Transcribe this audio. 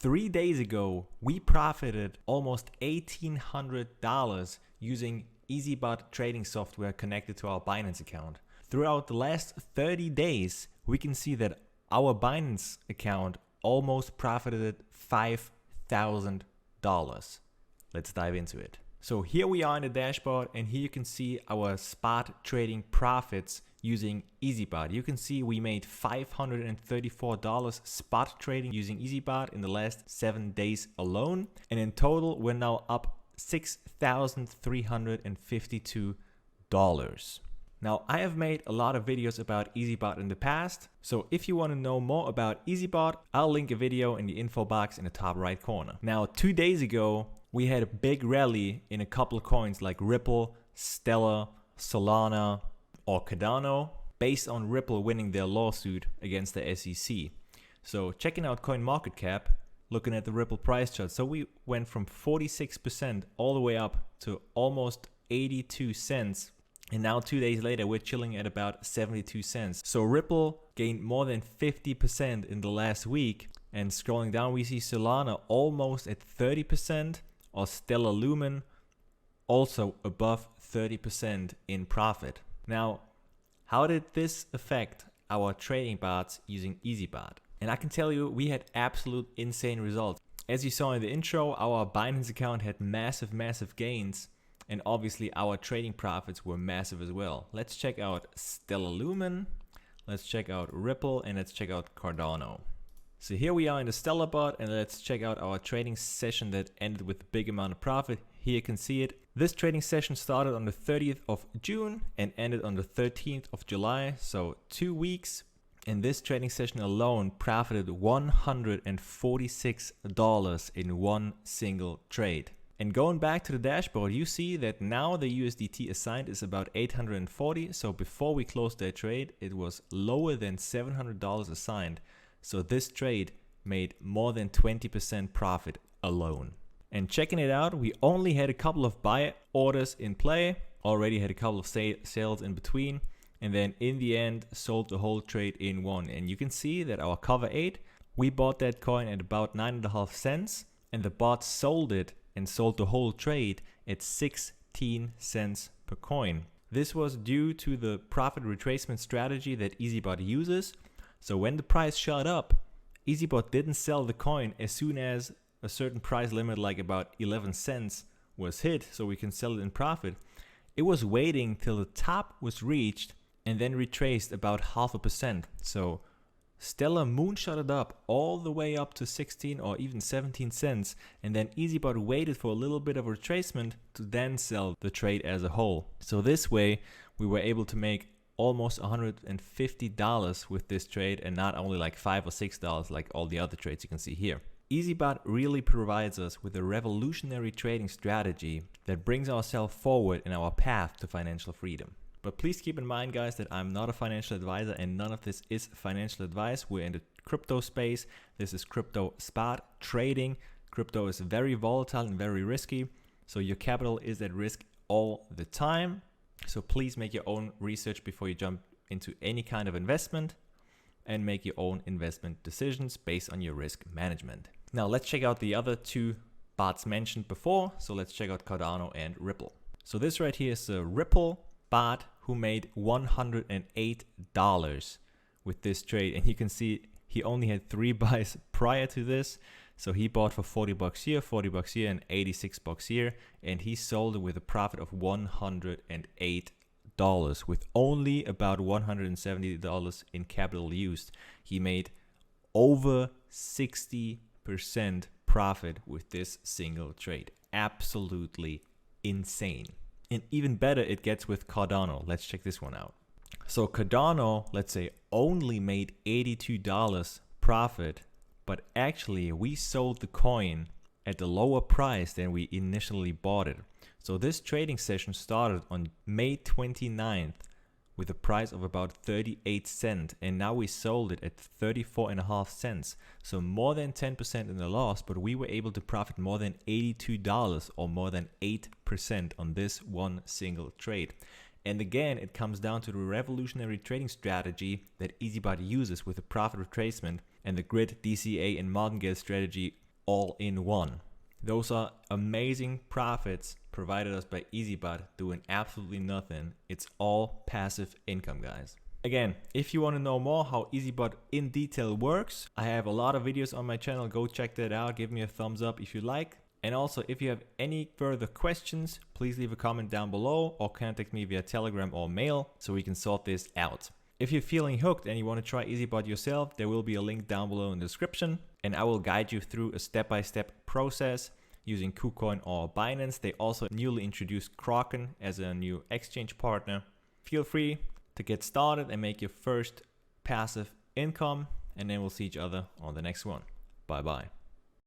3 days ago, we profited almost $1,800 using Eazybot trading software connected to our Binance account. Throughout the last 30 days, we can see that our Binance account almost profited $5,000. Let's dive into it. So here we are in the dashboard, and here you can see our spot trading profits using Eazybot. You can see we made $534 spot trading using Eazybot in the last 7 days alone. And in total, we're now up $6,352. Now, I have made a lot of videos about Eazybot in the past, so if you want to know more about Eazybot, I'll link a video in the info box in the top right corner. Now, 2 days ago, we had a big rally in a couple of coins like Ripple, Stellar, Solana, or Cardano, based on Ripple winning their lawsuit against the SEC. So checking out CoinMarketCap, looking at the Ripple price chart, so we went from 46% all the way up to almost 82 cents. And now 2 days later, we're chilling at about 72 cents. So Ripple gained more than 50% in the last week. And scrolling down, we see Solana almost at 30%, or Stellar Lumen also above 30% in profit. Now, how did this affect our trading bots using Eazybot? And I can tell you, we had absolute insane results. As you saw in the intro, our Binance account had massive gains. And obviously our trading profits were massive as well. Let's check out Stellar Lumen, let's check out Ripple, and let's check out Cardano. So here we are in the Stellar bot, and let's check out our trading session that ended with a big amount of profit. Here you can see it. This trading session started on the 30th of June and ended on the 13th of July, so 2 weeks. And this trading session alone profited $146 in one single trade. And going back to the dashboard, you see that now the USDT assigned is about 840. So before we closed that trade, it was lower than $700 assigned. So this trade made more than 20% profit alone. And checking it out, we only had a couple of buy orders in play, already had a couple of sales in between, and then in the end sold the whole trade in one. And you can see that our cover 8, we bought that coin at about 9.5 cents, and the bot sold it and sold the whole trade at 16 cents per coin. This was due to the profit retracement strategy that Eazybot uses. So when the price shot up, Eazybot didn't sell the coin as soon as a certain price limit, like about 11 cents, was hit, so we can sell it in profit. It was waiting till the top was reached and then retraced about 0.5%. So Stellar moonshot it up all the way up to 16 or even 17 cents, and then Eazybot waited for a little bit of retracement to then sell the trade as a whole. So this way we were able to make almost $150 with this trade, and not only like $5 or $6 like all the other trades you can see here. Eazybot really provides us with a revolutionary trading strategy that brings ourselves forward in our path to financial freedom. But please keep in mind, guys, that I'm not a financial advisor and none of this is financial advice. We're in the crypto space. This is crypto spot trading. Crypto is very volatile and very risky, so your capital is at risk all the time. So please make your own research before you jump into any kind of investment, and make your own investment decisions based on your risk management. Now let's check out the other two bots mentioned before. So let's check out Cardano and Ripple. So this right here is a Ripple bot who made $108 with this trade, and you can see he only had 3 buys prior to this. So he bought for $40 here, $40 here, and $86 here, and he sold it with a profit of $108 with only about $170 in capital used. He made over 60% profit with this single trade. Absolutely insane. And even better it gets with Cardano. Let's check this one out. So Cardano, let's say, only made $82 profit, but actually we sold the coin at a lower price than we initially bought it. So this trading session started on May 29th with a price of about 38 cents, and now we sold it at 34.5 cents. So more than 10% in the loss, but we were able to profit more than $82 or more than 8% on this one single trade. And again, it comes down to the revolutionary trading strategy that Eazybot uses with the profit retracement and the grid, DCA, and martingale strategy all in one. Those are amazing profits provided us by Eazybot doing absolutely nothing. It's all passive income, guys. Again, if you want to know more how Eazybot in detail works, I have a lot of videos on my channel. Go check that out. Give me a thumbs up if you like. And also, if you have any further questions, please leave a comment down below or contact me via Telegram or mail so we can sort this out. If you're feeling hooked and you want to try Eazybot yourself, there will be a link down below in the description, and I will guide you through a step-by-step process using KuCoin or Binance. They also newly introduced Kraken as a new exchange partner. Feel free to get started and make your first passive income, and then we'll see each other on the next one. Bye bye.